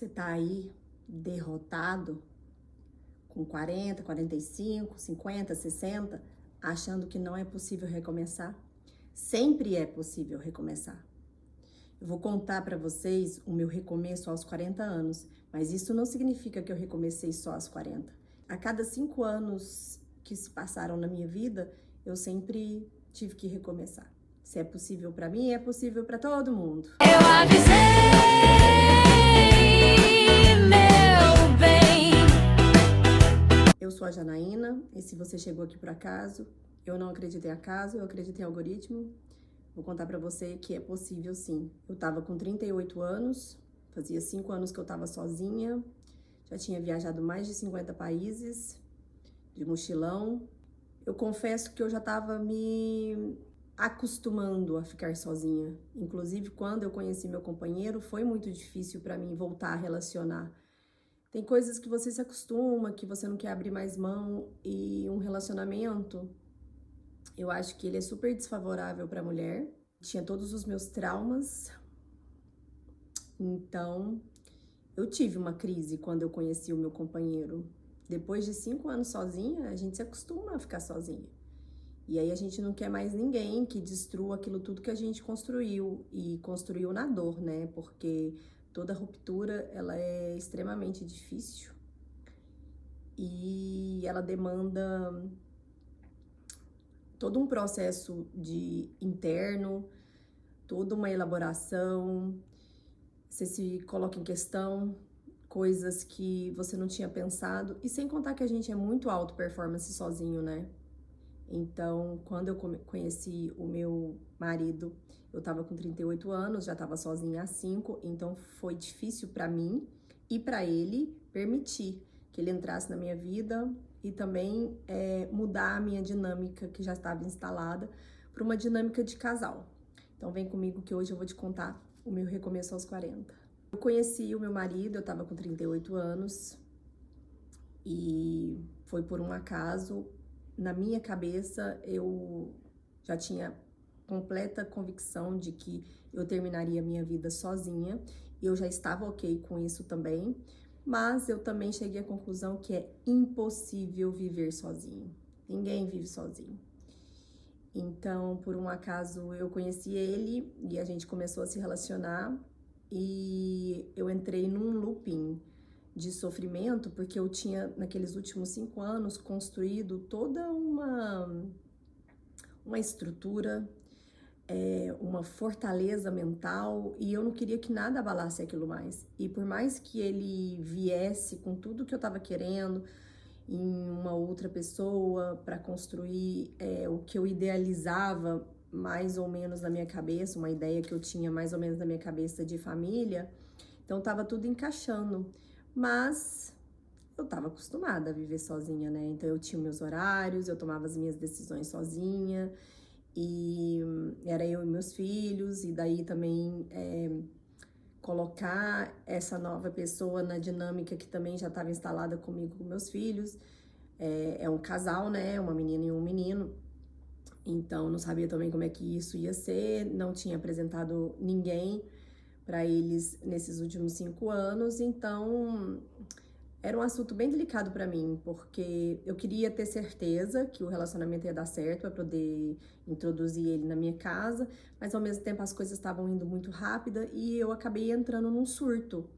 Você tá aí derrotado com 40, 45, 50, 60, achando que não é possível recomeçar? Sempre é possível recomeçar. Eu vou contar para vocês o meu recomeço aos 40 anos, mas isso não significa que eu recomecei só aos 40. A cada 5 anos que se passaram na minha vida, eu sempre tive que recomeçar. Se é possível para mim, é possível para todo mundo. Eu avisei, meu bem. Eu sou a Janaína, e se você chegou aqui por acaso, eu não acredito em acaso, eu acredito em algoritmo. Vou contar pra você que é possível sim. Eu tava com 38 anos, fazia 5 anos que eu tava sozinha, já tinha viajado mais de 50 países, de mochilão. Eu confesso que eu já tava me acostumando a ficar sozinha. Inclusive, quando eu conheci meu companheiro, foi muito difícil pra mim voltar a relacionar. Tem coisas que você se acostuma, que você não quer abrir mais mão, e um relacionamento, eu acho que ele é super desfavorável para a mulher. Tinha todos os meus traumas, então eu tive uma crise quando eu conheci o meu companheiro. Depois de 5 anos sozinha, a gente se acostuma a ficar sozinha. E aí a gente não quer mais ninguém que destrua aquilo tudo que a gente construiu, e construiu na dor, né? Porque toda ruptura, ela é extremamente difícil e ela demanda todo um processo de interno, toda uma elaboração. Você se coloca em questão, coisas que você não tinha pensado, e sem contar que a gente é muito alto performance sozinho, né? Então, quando eu conheci o meu marido, eu tava com 38 anos, já tava sozinha há 5, então foi difícil pra mim e pra ele permitir que ele entrasse na minha vida e também mudar a minha dinâmica que já estava instalada para uma dinâmica de casal. Então vem comigo que hoje eu vou te contar o meu recomeço aos 40. Eu conheci o meu marido, eu tava com 38 anos e foi por um acaso. Na minha cabeça, eu já tinha completa convicção de que eu terminaria minha vida sozinha, e eu já estava ok com isso também, mas eu também cheguei à conclusão que é impossível viver sozinho. Ninguém vive sozinho. Então, por um acaso, eu conheci ele e a gente começou a se relacionar, e eu entrei num looping de sofrimento, porque eu tinha, naqueles últimos 5 anos, construído toda uma estrutura, uma fortaleza mental, e eu não queria que nada abalasse aquilo mais. E por mais que ele viesse com tudo que eu estava querendo em uma outra pessoa para construir o que eu idealizava mais ou menos na minha cabeça, uma ideia que eu tinha mais ou menos na minha cabeça de família, então tava tudo encaixando. Mas eu tava acostumada a viver sozinha, né? Então eu tinha meus horários, eu tomava as minhas decisões sozinha, e era eu e meus filhos, e daí também colocar essa nova pessoa na dinâmica que também já estava instalada comigo, com meus filhos. É um casal, né? Uma menina e um menino. Então não sabia também como é que isso ia ser, não tinha apresentado ninguém para eles nesses últimos 5 anos, então era um assunto bem delicado para mim, porque eu queria ter certeza que o relacionamento ia dar certo para poder introduzir ele na minha casa, mas ao mesmo tempo as coisas estavam indo muito rápida e eu acabei entrando num surto.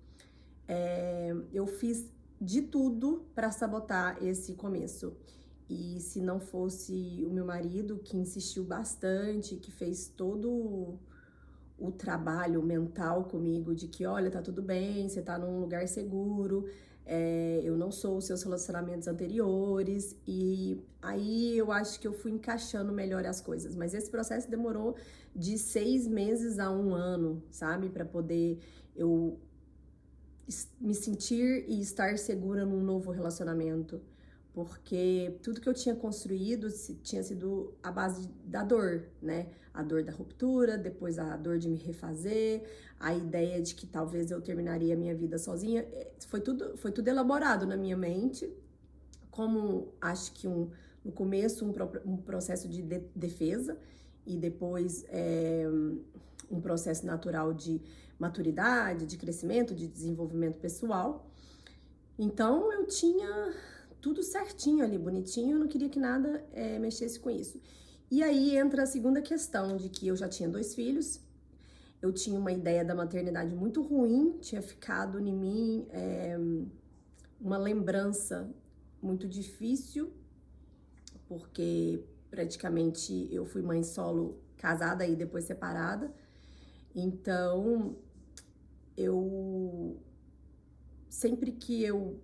Eu fiz de tudo para sabotar esse começo. E se não fosse o meu marido, que insistiu bastante, que fez todo o trabalho mental comigo de que, olha, tá tudo bem, você tá num lugar seguro, eu não sou os seus relacionamentos anteriores, e aí eu acho que eu fui encaixando melhor as coisas, mas esse processo demorou de 6 meses a 1 ano, sabe, para poder eu me sentir e estar segura num novo relacionamento, porque tudo que eu tinha construído tinha sido a base da dor, né? A dor da ruptura, depois a dor de me refazer, a ideia de que talvez eu terminaria a minha vida sozinha. Foi tudo elaborado na minha mente, como acho que no começo um processo de defesa, e depois um processo natural de maturidade, de crescimento, de desenvolvimento pessoal. Então eu tinha tudo certinho ali, bonitinho, eu não queria que nada mexesse com isso. E aí entra a segunda questão, de que eu já tinha 2 filhos, eu tinha uma ideia da maternidade muito ruim, tinha ficado em mim uma lembrança muito difícil, porque praticamente eu fui mãe solo, casada e depois separada. Então, sempre que eu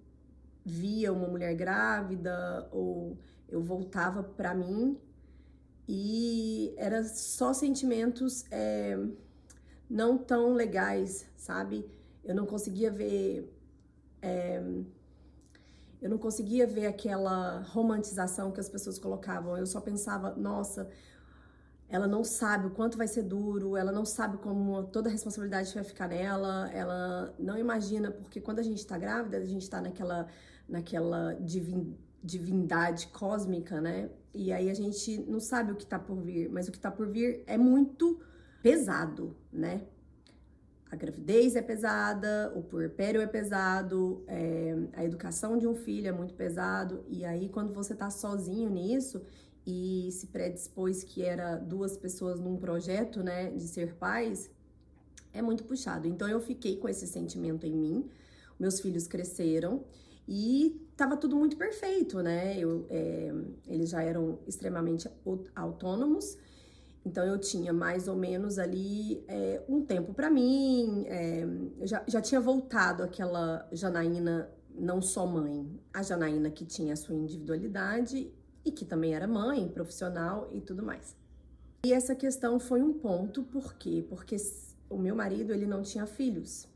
via uma mulher grávida, ou eu voltava pra mim, e era só sentimentos não tão legais, sabe? Eu não conseguia ver aquela romantização que as pessoas colocavam. Eu só pensava, nossa, ela não sabe o quanto vai ser duro, ela não sabe como toda a responsabilidade vai ficar nela, ela não imagina, porque quando a gente tá grávida, a gente tá naquela divindade cósmica, né? E aí a gente não sabe o que tá por vir, mas o que tá por vir é muito pesado, né? A gravidez é pesada, o puerpério é pesado, a educação de um filho é muito pesado, e aí quando você tá sozinho nisso e se predispôs que era 2 pessoas num projeto, né, de ser pais, é muito puxado. Então eu fiquei com esse sentimento em mim, meus filhos cresceram e tava tudo muito perfeito, né? Eles já eram extremamente autônomos, então eu tinha mais ou menos ali um tempo pra mim, eu já tinha voltado aquela Janaína não só mãe, a Janaína que tinha a sua individualidade e que também era mãe, profissional e tudo mais. E essa questão foi um ponto, por quê? Porque o meu marido, ele não tinha filhos.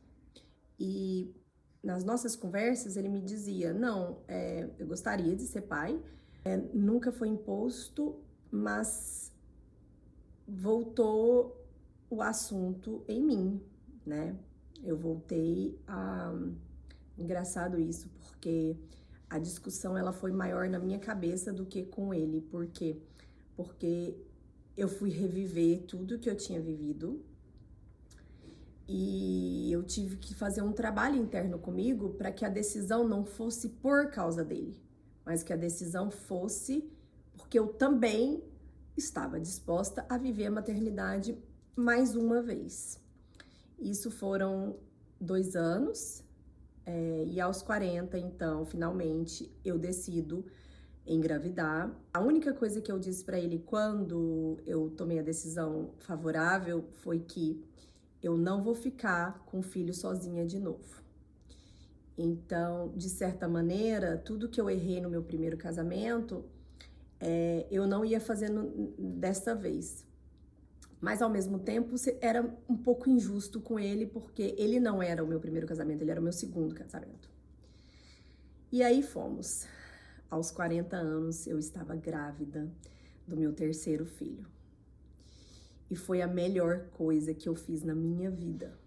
E nas nossas conversas, ele me dizia, não, eu gostaria de ser pai, nunca foi imposto, mas voltou o assunto em mim, né? Eu voltei a... Engraçado isso, porque a discussão ela foi maior na minha cabeça do que com ele. Por quê? Porque eu fui reviver tudo que eu tinha vivido e eu tive que fazer um trabalho interno comigo para que a decisão não fosse por causa dele, mas que a decisão fosse porque eu também estava disposta a viver a maternidade mais uma vez. Isso foram 2 anos. E aos 40, então, finalmente, eu decido engravidar. A única coisa que eu disse pra ele quando eu tomei a decisão favorável foi que eu não vou ficar com o filho sozinha de novo. Então, de certa maneira, tudo que eu errei no meu primeiro casamento, eu não ia fazer desta vez. Mas, ao mesmo tempo, era um pouco injusto com ele, porque ele não era o meu primeiro casamento, ele era o meu segundo casamento. E aí fomos. Aos 40 anos, eu estava grávida do meu 3º filho. E foi a melhor coisa que eu fiz na minha vida.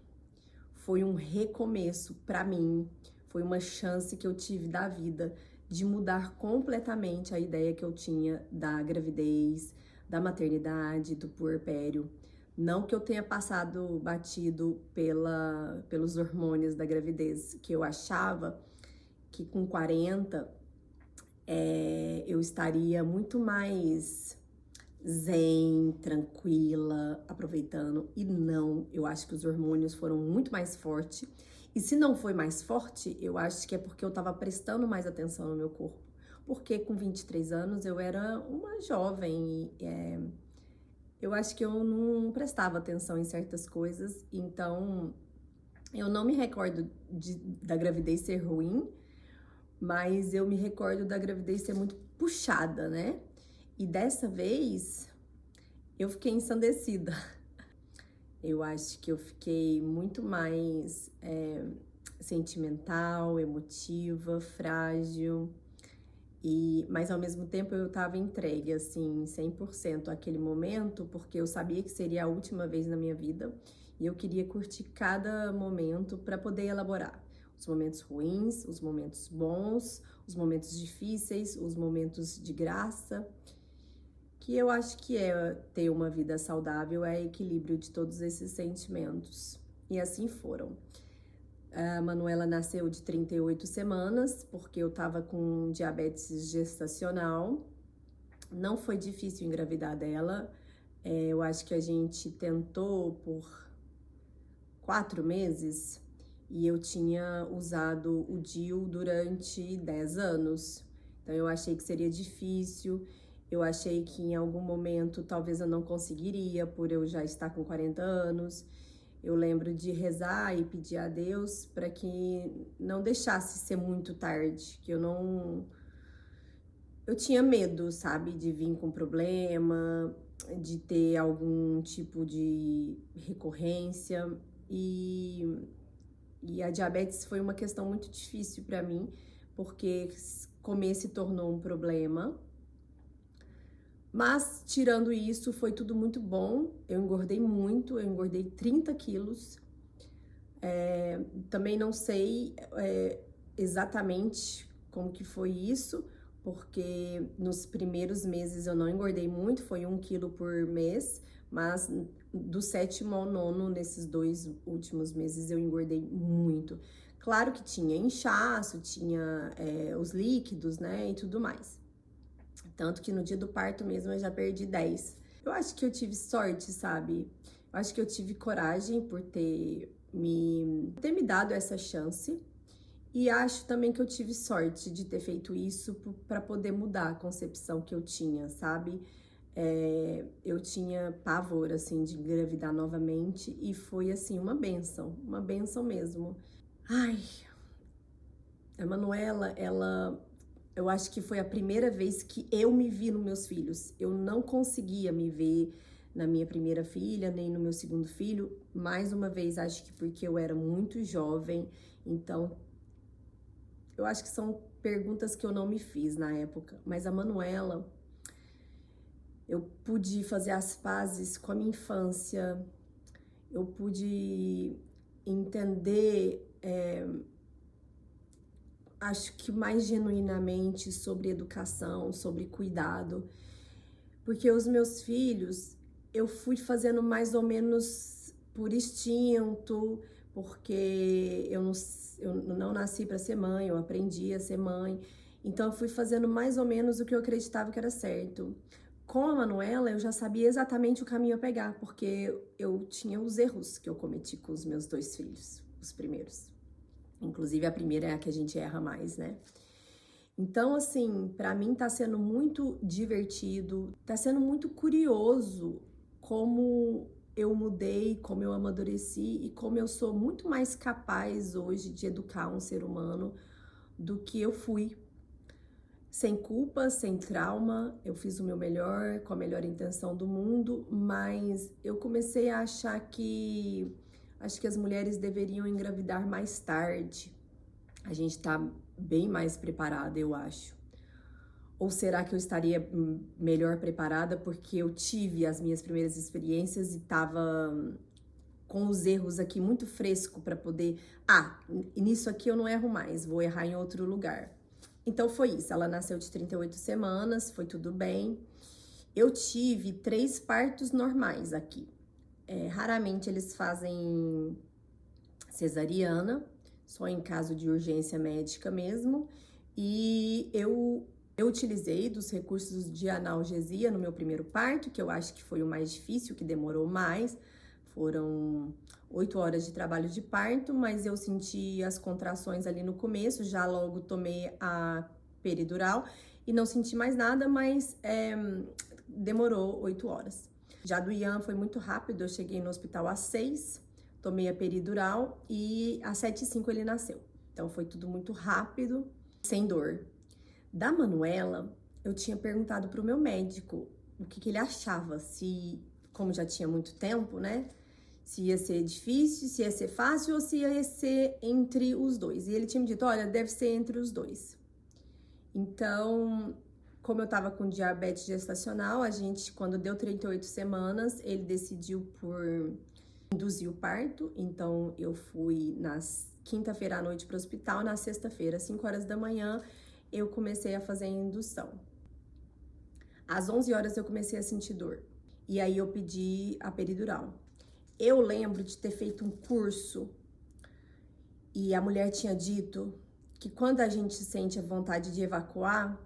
Foi um recomeço para mim, foi uma chance que eu tive da vida de mudar completamente a ideia que eu tinha da gravidez, da maternidade, do puerpério. Não que eu tenha passado batido pelos hormônios da gravidez, que eu achava que com 40 eu estaria muito mais zen, tranquila, aproveitando. E não, eu acho que os hormônios foram muito mais fortes. E se não foi mais forte, eu acho que é porque eu tava prestando mais atenção no meu corpo. Porque com 23 anos eu era uma jovem e eu acho que eu não prestava atenção em certas coisas. Então, eu não me recordo da gravidez ser ruim, mas eu me recordo da gravidez ser muito puxada, né? E dessa vez, eu fiquei ensandecida. Eu acho que eu fiquei muito mais sentimental, emotiva, frágil. Mas ao mesmo tempo eu tava entregue, assim, 100% àquele momento, porque eu sabia que seria a última vez na minha vida e eu queria curtir cada momento para poder elaborar os momentos ruins, os momentos bons, os momentos difíceis, os momentos de graça, que eu acho que é ter uma vida saudável, é equilíbrio de todos esses sentimentos. E assim foram. A Manuela nasceu de 38 semanas, porque eu tava com diabetes gestacional. Não foi difícil engravidar dela. Eu acho que a gente tentou por 4 meses e eu tinha usado o DIU durante 10 anos. Então eu achei que seria difícil, eu achei que em algum momento talvez eu não conseguiria por eu já estar com 40 anos. Eu lembro de rezar e pedir a Deus para que não deixasse ser muito tarde, que eu tinha medo, sabe, de vir com problema, de ter algum tipo de recorrência e a diabetes foi uma questão muito difícil para mim, porque comer se tornou um problema. Mas, tirando isso, foi tudo muito bom. Eu engordei muito, eu engordei 30 quilos. Também não sei exatamente como que foi isso, porque nos primeiros meses eu não engordei muito, foi 1 quilo por mês, mas do 7º ao 9º, nesses 2 últimos meses, eu engordei muito. Claro que tinha inchaço, tinha os líquidos, né, e tudo mais. Tanto que no dia do parto mesmo eu já perdi 10. Eu acho que eu tive sorte, sabe? Eu acho que eu tive coragem por ter me dado essa chance. E acho também que eu tive sorte de ter feito isso para poder mudar a concepção que eu tinha, sabe? Eu tinha pavor, assim, de engravidar novamente e foi, assim, uma bênção mesmo. Ai, a Manuela, eu acho que foi a primeira vez que eu me vi nos meus filhos. Eu não conseguia me ver na minha primeira filha, nem no meu segundo filho. Mais uma vez, acho que porque eu era muito jovem, então eu acho que são perguntas que eu não me fiz na época. Mas a Manuela, eu pude fazer as pazes com a minha infância, eu pude entender, acho que mais genuinamente sobre educação, sobre cuidado, porque os meus filhos eu fui fazendo mais ou menos por instinto, porque eu não nasci para ser mãe, eu aprendi a ser mãe, então eu fui fazendo mais ou menos o que eu acreditava que era certo. Com a Manuela, eu já sabia exatamente o caminho a pegar, porque eu tinha os erros que eu cometi com os meus 2 filhos, os primeiros. Inclusive, a primeira é a que a gente erra mais, né? Então, assim, pra mim tá sendo muito divertido, tá sendo muito curioso como eu mudei, como eu amadureci e como eu sou muito mais capaz hoje de educar um ser humano do que eu fui. Sem culpa, sem trauma, eu fiz o meu melhor, com a melhor intenção do mundo, mas eu comecei a achar que acho que as mulheres deveriam engravidar mais tarde. A gente tá bem mais preparada, eu acho. Ou será que eu estaria melhor preparada porque eu tive as minhas primeiras experiências e tava com os erros aqui muito fresco para poder, nisso aqui eu não erro mais, vou errar em outro lugar. Então foi isso, ela nasceu de 38 semanas, foi tudo bem. Eu tive 3 partos normais aqui. Raramente eles fazem cesariana, só em caso de urgência médica mesmo. E eu utilizei dos recursos de analgesia no meu primeiro parto, que eu acho que foi o mais difícil, que demorou mais. Foram 8 horas de trabalho de parto, mas eu senti as contrações ali no começo, já logo tomei a peridural e não senti mais nada, mas demorou 8 horas. Já do Ian foi muito rápido, eu cheguei no hospital às 6, tomei a peridural e às 7h05 ele nasceu. Então foi tudo muito rápido, sem dor. Da Manuela, eu tinha perguntado pro meu médico o que ele achava, se, como já tinha muito tempo, né? Se ia ser difícil, se ia ser fácil ou se ia ser entre os dois. E ele tinha me dito, olha, deve ser entre os dois. Então, como eu tava com diabetes gestacional, a gente, quando deu 38 semanas, ele decidiu por induzir o parto. Então, eu fui na quinta-feira à noite pro hospital, na sexta-feira, às 5 horas da manhã, eu comecei a fazer a indução. Às 11 horas eu comecei a sentir dor. E aí eu pedi a peridural. Eu lembro de ter feito um curso e a mulher tinha dito que quando a gente sente a vontade de evacuar,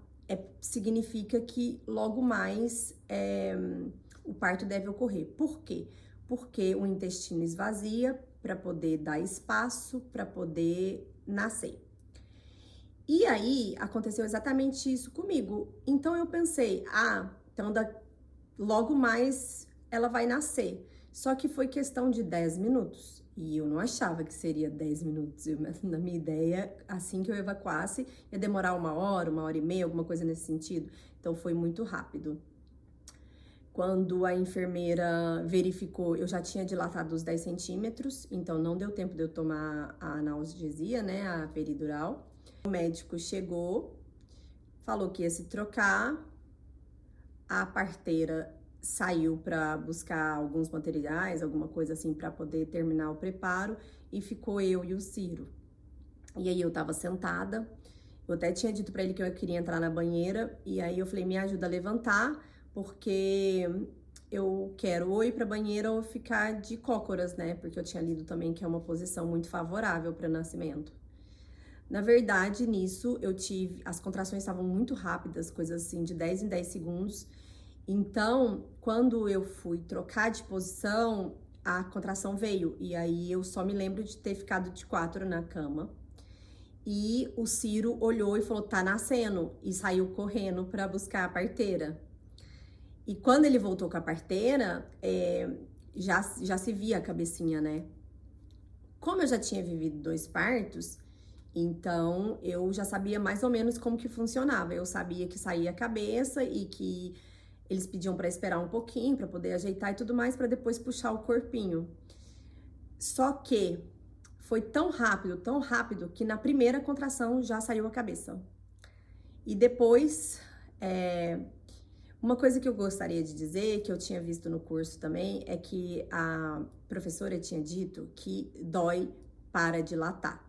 significa que logo mais o parto deve ocorrer. Por quê? Porque o intestino esvazia para poder dar espaço para poder nascer. E aí aconteceu exatamente isso comigo. Então eu pensei, então logo mais ela vai nascer. Só que foi questão de 10 minutos. E eu não achava que seria 10 minutos. Na minha ideia, assim que eu evacuasse, ia demorar 1 hora e meia, alguma coisa nesse sentido. Então foi muito rápido. Quando a enfermeira verificou, eu já tinha dilatado os 10 centímetros, então não deu tempo de eu tomar a analgesia, né, a peridural. O médico chegou, falou que ia se trocar, a parteira saiu para buscar alguns materiais, alguma coisa assim, para poder terminar o preparo, e ficou eu e o Ciro. E aí eu tava sentada, eu até tinha dito para ele que eu queria entrar na banheira, e aí eu falei, me ajuda a levantar, porque eu quero ou ir pra banheira ou ficar de cócoras, né? Porque eu tinha lido também que é uma posição muito favorável para nascimento. Na verdade, nisso as contrações estavam muito rápidas, coisas assim, de 10 em 10 segundos. Então, quando eu fui trocar de posição, a contração veio. E aí eu só me lembro de ter ficado de 4 na cama. E o Ciro olhou e falou, tá nascendo. E saiu correndo para buscar a parteira. E quando ele voltou com a parteira, já se via a cabecinha, né? Como eu já tinha vivido 2 partos, então eu já sabia mais ou menos como que funcionava. Eu sabia que saía a cabeça e que eles pediam para esperar um pouquinho, para poder ajeitar e tudo mais, para depois puxar o corpinho. Só que foi tão rápido, que na primeira contração já saiu a cabeça. E depois, uma coisa que eu gostaria de dizer, que eu tinha visto no curso também, é que a professora tinha dito que dói para dilatar.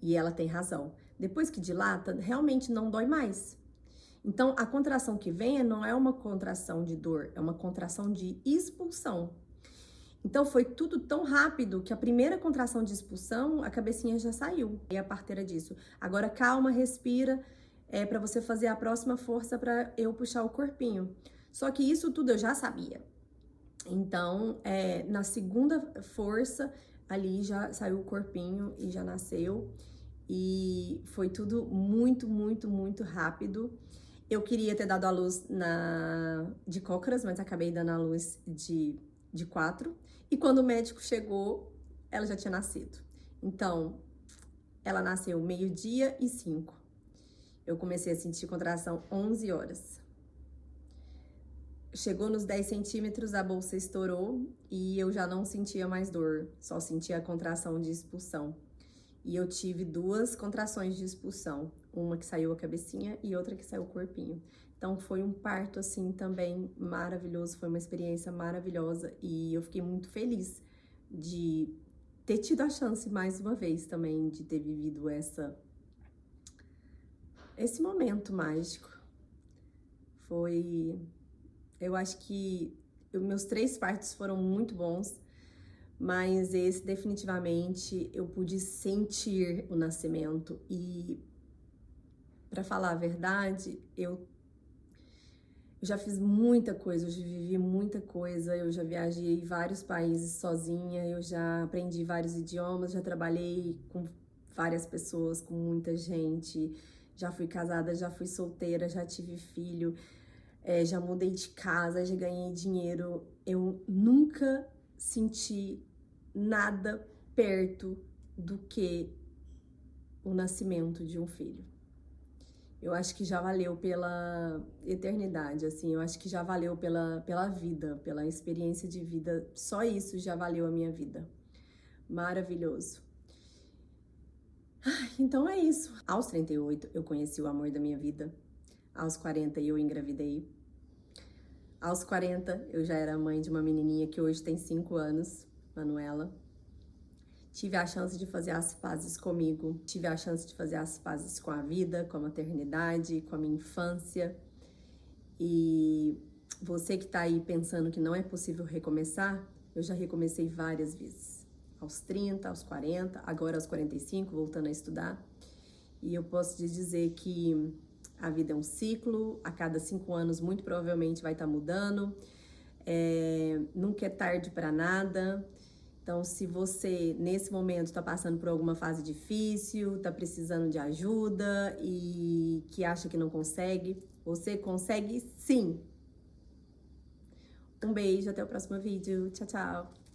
E ela tem razão. Depois que dilata, realmente não dói mais. Então, a contração que vem não é uma contração de dor, é uma contração de expulsão. Então, foi tudo tão rápido que a primeira contração de expulsão, a cabecinha já saiu. E a parteira disso. Agora, calma, respira, para você fazer a próxima força para eu puxar o corpinho. Só que isso tudo eu já sabia. Então, na segunda força, ali já saiu o corpinho e já nasceu. E foi tudo muito, muito, muito rápido. Eu queria ter dado a luz de cócoras, mas acabei dando a luz de 4. E quando o médico chegou, ela já tinha nascido. Então, ela nasceu 12:05. Eu comecei a sentir contração 11 horas. Chegou nos 10 centímetros, a bolsa estourou e eu já não sentia mais dor, só sentia a contração de expulsão. E eu tive 2 contrações de expulsão, uma que saiu a cabecinha e outra que saiu o corpinho. Então foi um parto assim também maravilhoso, foi uma experiência maravilhosa e eu fiquei muito feliz de ter tido a chance mais uma vez também de ter vivido esse momento mágico. Eu acho que meus 3 partos foram muito bons, mas esse definitivamente eu pude sentir o nascimento e, para falar a verdade, eu já fiz muita coisa, eu já vivi muita coisa, eu já viajei vários países sozinha, eu já aprendi vários idiomas, já trabalhei com várias pessoas, com muita gente, já fui casada, já fui solteira, já tive filho, já mudei de casa, já ganhei dinheiro. Eu nunca senti nada perto do que o nascimento de um filho. Eu acho que já valeu pela eternidade, assim, eu acho que já valeu pela vida, pela experiência de vida, só isso já valeu a minha vida. Maravilhoso. Então é isso. Aos 38 eu conheci o amor da minha vida, aos 40 eu engravidei. Aos 40, eu já era mãe de uma menininha que hoje tem 5 anos, Manuela. Tive a chance de fazer as pazes comigo, tive a chance de fazer as pazes com a vida, com a maternidade, com a minha infância. E você que tá aí pensando que não é possível recomeçar, eu já recomecei várias vezes. Aos 30, aos 40, agora aos 45, voltando a estudar. E eu posso te dizer que a vida é um ciclo, a cada 5 anos muito provavelmente vai estar mudando. Nunca é tarde para nada. Então, se você, nesse momento, está passando por alguma fase difícil, está precisando de ajuda e que acha que não consegue, você consegue sim. Um beijo, até o próximo vídeo. Tchau, tchau.